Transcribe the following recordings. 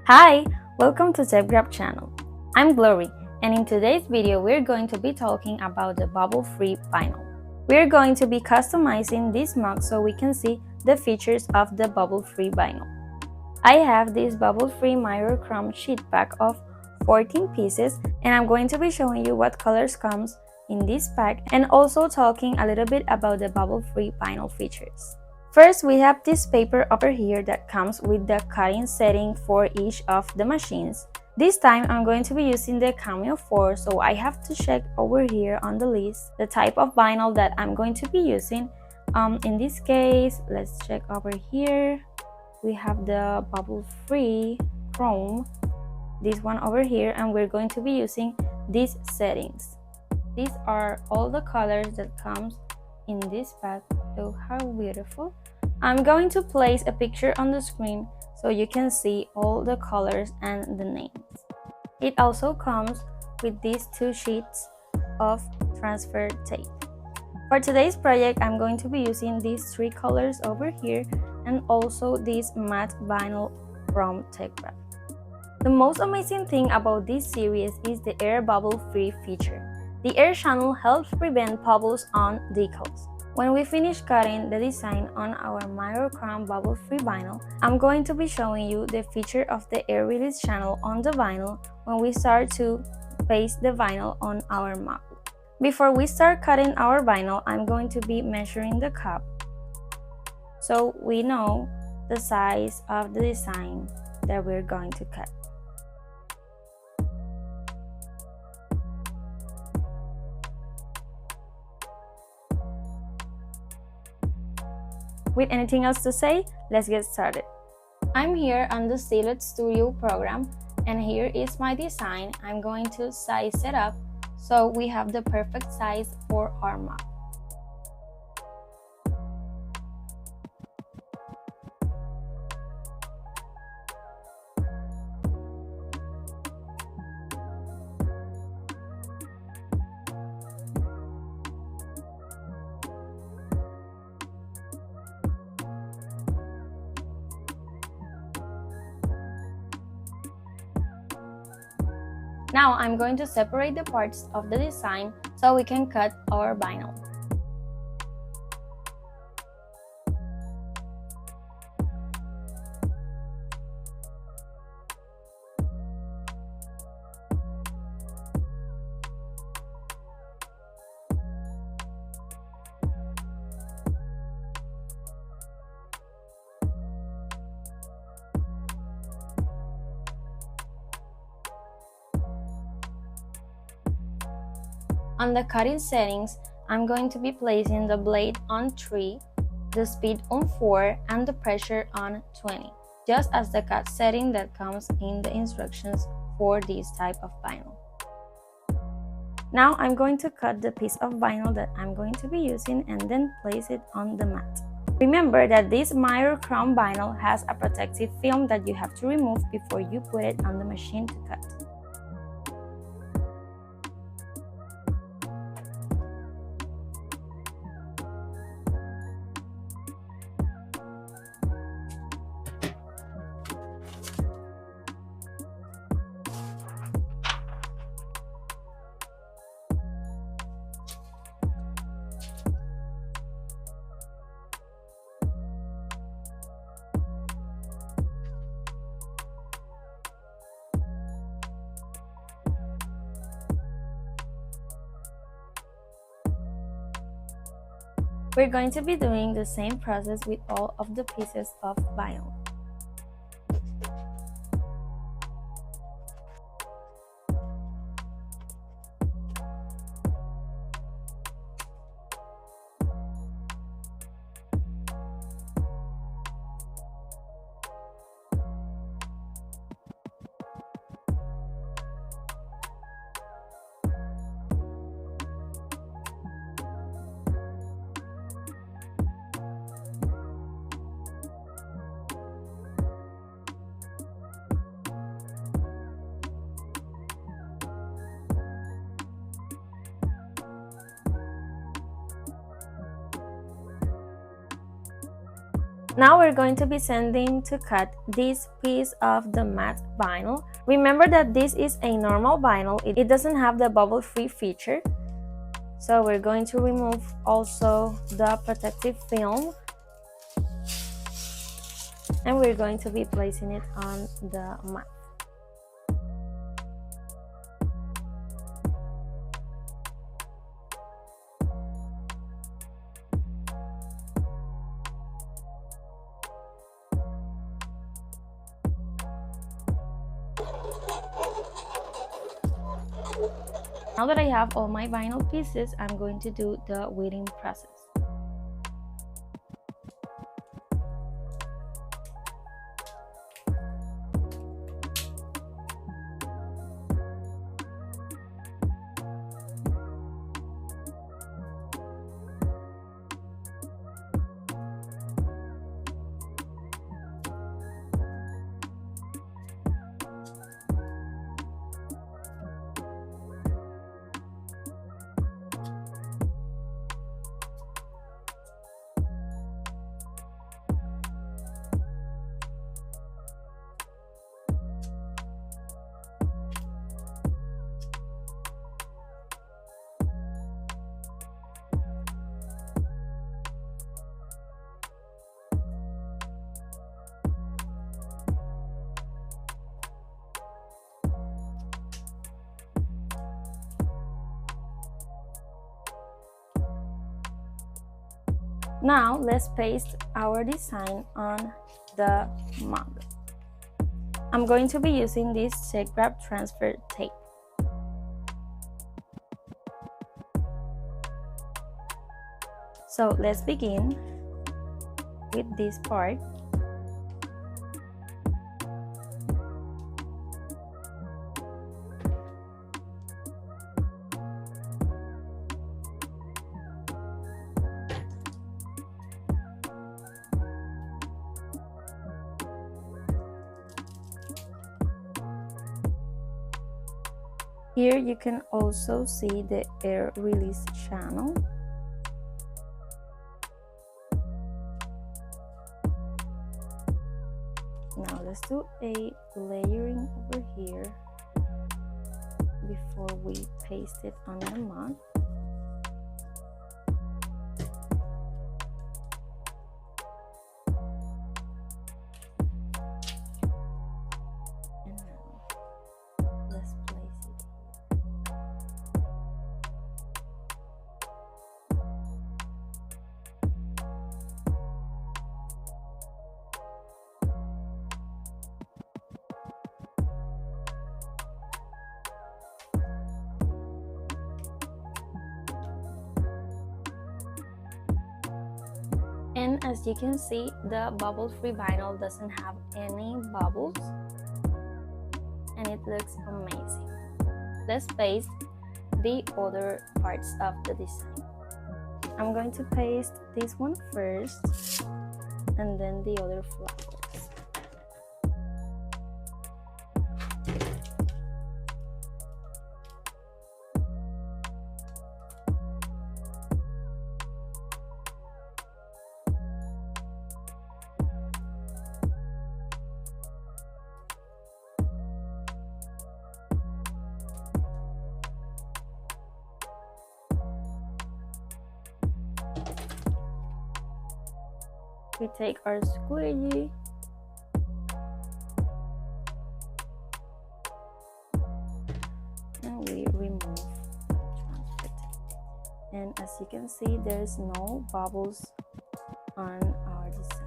Hi, welcome to TeckWrap channel. I'm Glory, and in today's video we're going to be talking about the Bubble Free Vinyl. We're going to be customizing this mug so we can see the features of the Bubble Free Vinyl. I have this Bubble Free Mirror Chrome sheet pack of 14 pieces, and I'm going to be showing you what colors comes in this pack and also talking a little bit about the Bubble Free Vinyl features. First, we have this paper over here that comes with the cutting setting for each of the machines. This time, I'm going to be using the Cameo 4, so I have to check over here on the list the type of vinyl that I'm going to be using. In this case, let's check over here. We have the Bubble Free Chrome, this one over here, and we're going to be using these settings. These are all the colors that comes in this pack. Look how beautiful. I'm going to place a picture on the screen so you can see all the colors and the names. It also comes with these 2 sheets of transfer tape. For today's project, I'm going to be using these 3 colors over here and also this matte vinyl from TeckWrap. The most amazing thing about this series is the air bubble free feature. The air channel helps prevent bubbles on decals. When we finish cutting the design on our Mirror Chrome Bubble Free Vinyl, I'm going to be showing you the feature of the air release channel on the vinyl when we start to paste the vinyl on our mug. Before we start cutting our vinyl, I'm going to be measuring the cup so we know the size of the design that we're going to cut. With anything else to say, let's get started. I'm here on the Sealed Studio program, and here is my design. I'm going to size it up so we have the perfect size for our mug. Now I'm going to separate the parts of the design so we can cut our vinyl. On the cutting settings, I'm going to be placing the blade on 3, the speed on 4, and the pressure on 20, just as the cut setting that comes in the instructions for this type of vinyl. Now I'm going to cut the piece of vinyl that I'm going to be using and then place it on the mat. Remember that this Mirror Chrome vinyl has a protective film that you have to remove before you put it on the machine to cut. We're going to be doing the same process with all of the pieces of vinyl. Now we're going to be sending to cut this piece of the matte vinyl. Remember that this is a normal vinyl, it doesn't have the bubble free feature. So we're going to remove also the protective film, and we're going to be placing it on the mat. Now that I have all my vinyl pieces, I'm going to do the wetting process. Now let's paste our design on the mug. I'm going to be using this TeckWrap transfer tape. So let's begin with this part. Here you can also see the air release channel. Now let's do a layering over here before we paste it on the mug. And now let's place it. And as you can see, the bubble-free vinyl doesn't have any bubbles, and it looks amazing. Let's paste the other parts of the design. I'm going to paste this one first, and then the other flowers. We take our squeegee and we remove the transfer tape. And as you can see, there's no bubbles on our design.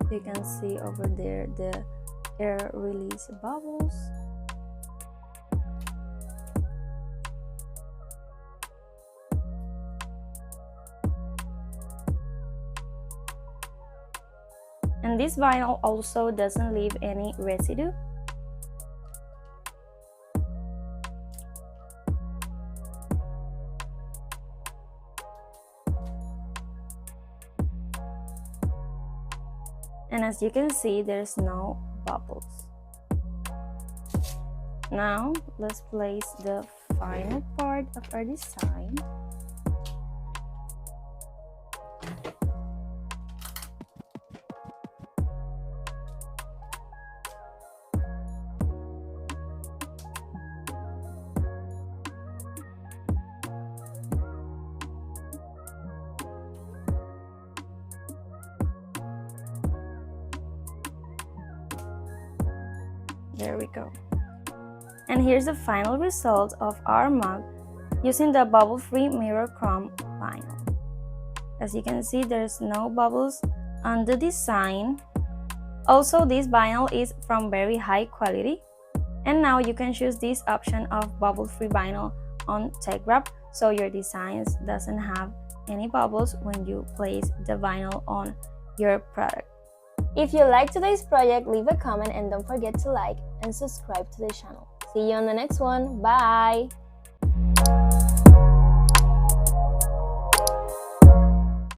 You can see over there the air release bubbles. And this vinyl also doesn't leave any residue. And as you can see, there's no bubbles. Now, let's place the final part of our design. There we go. And here's the final result of our mug using the bubble-free mirror chrome vinyl. As you can see, there's no bubbles on the design. Also, this vinyl is from very high quality. And now you can choose this option of bubble-free vinyl on TeckWrap, so your designs doesn't have any bubbles when you place the vinyl on your product. If you liked today's project, leave a comment and don't forget to like and subscribe to the channel. See you on the next one. Bye!